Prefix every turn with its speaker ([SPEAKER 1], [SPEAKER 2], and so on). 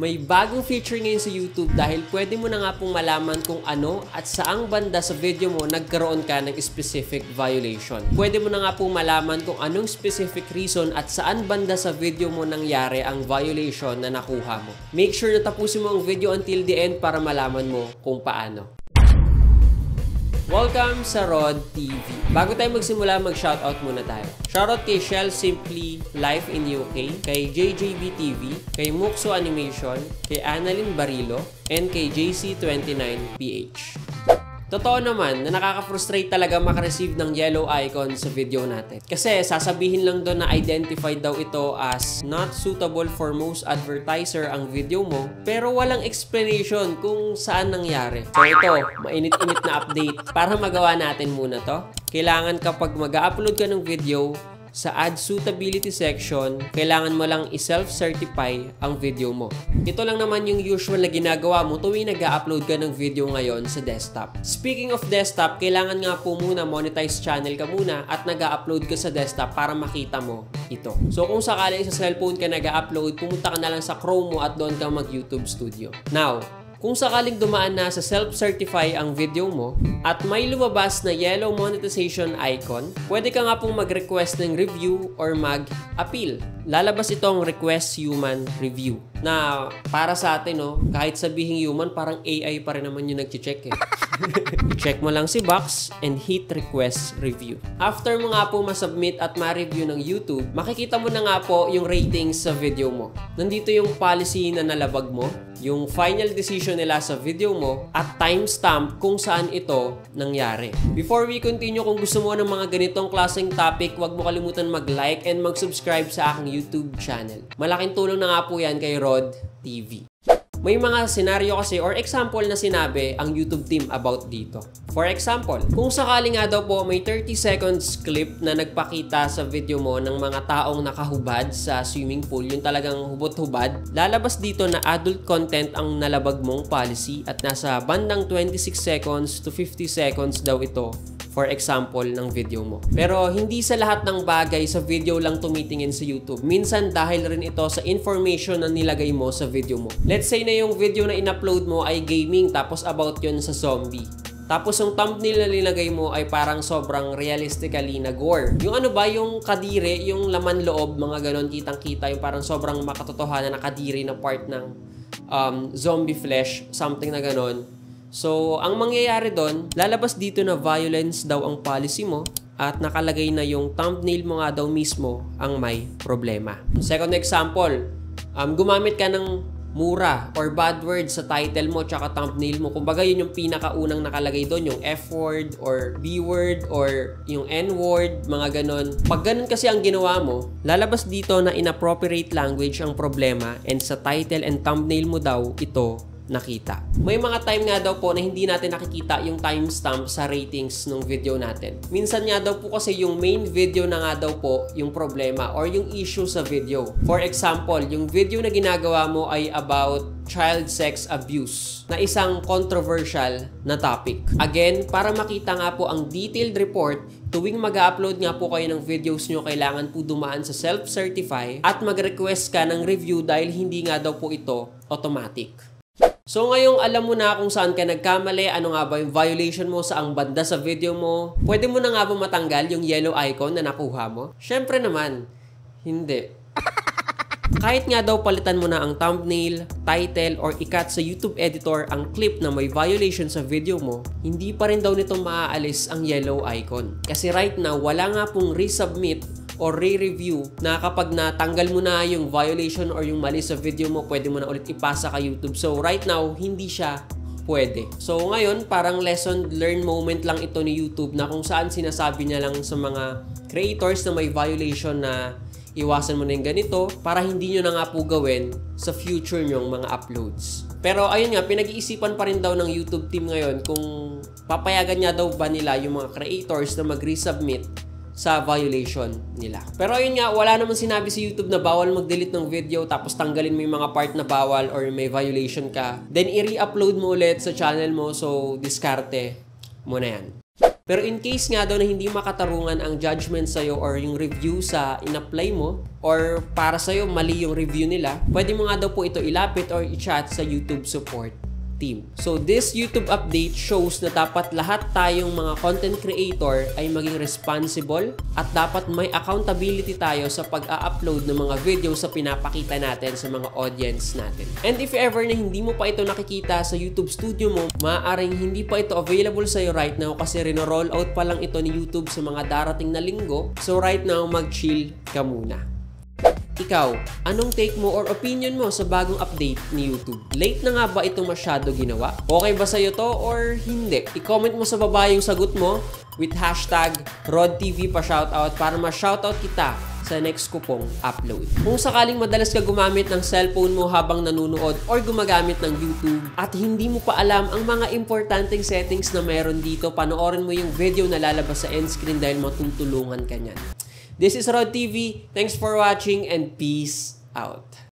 [SPEAKER 1] May bagong feature ngayon sa YouTube dahil pwede mo na nga pong malaman kung ano at saang banda sa video mo nagkaroon ka ng specific violation. Pwede mo na nga pong malaman kung anong specific reason at saan banda sa video mo nangyari ang violation na nakuha mo. Make sure na tapusin mo ang video until the end para malaman mo kung paano. Welcome sa Rod TV. Bago tayo magsimula, mag-shoutout muna tayo. Shoutout kay Shell Simply Life in UK, kay JJB TV, kay Muxo Animation, kay Annalyn Barilo, and kay JC29PH. Totoo naman na nakaka-frustrate talaga makareceive ng yellow icon sa video natin. Kasi sasabihin lang doon na identified daw ito as not suitable for most advertiser ang video mo, pero walang explanation kung saan nangyari. So ito, mainit-init na update. Para magawa natin muna to, kailangan kapag mag-upload ka ng video, sa ad suitability section, kailangan mo lang i-self-certify ang video mo. Ito lang naman yung usual na ginagawa mo tuwing nag-upload ka ng video ngayon sa desktop. Speaking of desktop, kailangan nga po muna monetize channel ka muna at nag-upload ka sa desktop para makita mo ito. So kung sakali sa cellphone ka nag-upload, pumunta ka na lang sa Chrome mo at doon ka mag-YouTube Studio. Now, kung sakaling dumaan na sa self-certify ang video mo at may lumabas na yellow monetization icon, pwede ka nga pong mag-request ng review or mag-appeal. Lalabas itong request human review na para sa atin, kahit sabihing human, parang AI pa rin naman yung nag-check eh. I-check mo lang si box and hit request review. After mo nga po masubmit at ma-review ng YouTube, makikita mo na nga po yung ratings sa video mo. Nandito yung policy na nalabag mo, yung final decision nila sa video mo, at timestamp kung saan ito nangyari. Before we continue, kung gusto mo ng mga ganitong klaseng topic, huwag mo kalimutan mag-like and mag-subscribe sa aking YouTube channel. Malaking tulong na nga po yan kay Rod TV. May mga senaryo kasi or example na sinabi ang YouTube team about dito. For example, kung sakali nga daw po may 30 seconds clip na nagpakita sa video mo ng mga taong nakahubad sa swimming pool, yung talagang hubot-hubad, lalabas dito na adult content ang nalabag mong policy at nasa bandang 26 seconds to 50 seconds daw ito. For example, ng video mo. Pero hindi sa lahat ng bagay sa video lang tumitingin sa YouTube. Minsan dahil rin ito sa information na nilagay mo sa video mo. Let's say na yung video na in-upload mo ay gaming tapos about yun sa zombie. Tapos yung thumbnail na nilagay mo ay parang sobrang realistically na gore. Yung ano ba, yung kadiri, yung laman loob, mga ganon, kitang-kita, yung parang sobrang makatotohanan na kadiri na part ng zombie flesh, something na ganon. So, ang mangyayari doon, lalabas dito na violence daw ang policy mo at nakalagay na yung thumbnail mo nga daw mismo ang may problema. Second example, gumamit ka ng mura or bad words sa title mo tsaka thumbnail mo. Kumbaga yun yung pinakaunang nakalagay doon, yung F-word or B-word or yung N-word, mga ganon. Pag ganon kasi ang ginawa mo, lalabas dito na inappropriate language ang problema and sa title and thumbnail mo daw ito nakita. May mga time nga daw po na hindi natin nakikita yung timestamp sa ratings ng video natin. Minsan nga daw po kasi yung main video na nga daw po yung problema or yung issue sa video. For example, yung video na ginagawa mo ay about child sex abuse na isang controversial na topic. Again, para makita nga po ang detailed report, tuwing mag-upload nga po kayo ng videos nyo, kailangan po dumaan sa self-certify at mag-request ka ng review dahil hindi nga daw po ito automatic. So ngayong alam mo na kung saan ka nagkamali, ano nga ba yung violation mo sa ang banda sa video mo, pwede mo na nga ba matanggal yung yellow icon na nakuha mo? Syempre naman, hindi. Kahit nga daw palitan mo na ang thumbnail, title, or i-cut sa YouTube editor ang clip na may violation sa video mo, hindi pa rin daw nito maaalis ang yellow icon. Kasi right now, wala nga pong resubmit or re-review na kapag natanggal mo na yung violation or yung mali sa video mo, pwede mo na ulit ipasa kay YouTube. So right now, hindi siya pwede. So ngayon, parang lesson learned moment lang ito ni YouTube na kung saan sinasabi niya lang sa mga creators na may violation na iwasan mo na yung ganito para hindi nyo na nga po gawin sa future nyong mga uploads. Pero ayun nga, pinag-iisipan pa rin daw ng YouTube team ngayon kung papayagan niya daw ba nila yung mga creators na mag-resubmit sa violation nila. Pero ayun nga, wala naman sinabi sa YouTube na bawal mag-delete ng video tapos tanggalin mo yung mga part na bawal or may violation ka. Then i-re-upload mo ulit sa channel mo, so diskarte mo na yan. Pero in case nga daw na hindi makatarungan ang judgment sa'yo or yung review sa in-apply mo, or para sa'yo mali yung review nila, pwede mo nga daw po ito ilapit or i-chat sa YouTube support team. So this YouTube update shows na dapat lahat tayong mga content creator ay maging responsible at dapat may accountability tayo sa pag-a-upload ng mga video sa pinapakita natin sa mga audience natin. And if ever na hindi mo pa ito nakikita sa YouTube studio mo, maaaring hindi pa ito available sa'yo right now kasi rino-roll out pa lang ito ni YouTube sa mga darating na linggo. So right now, mag-chill ka muna. Ikaw, anong take mo or opinion mo sa bagong update ni YouTube? Late na nga ba ito masyado ginawa? Okay ba sa'yo to or hindi? I-comment mo sa baba yung sagot mo with hashtag RodTV pa shoutout para ma-shoutout kita sa next ko pong upload. Kung sakaling madalas ka gumamit ng cellphone mo habang nanonood or gumagamit ng YouTube at hindi mo pa alam ang mga importanteng settings na meron dito, panoorin mo yung video na lalabas sa end screen dahil matutulungan ka niyan. This is RodTV. Thanks for watching and peace out.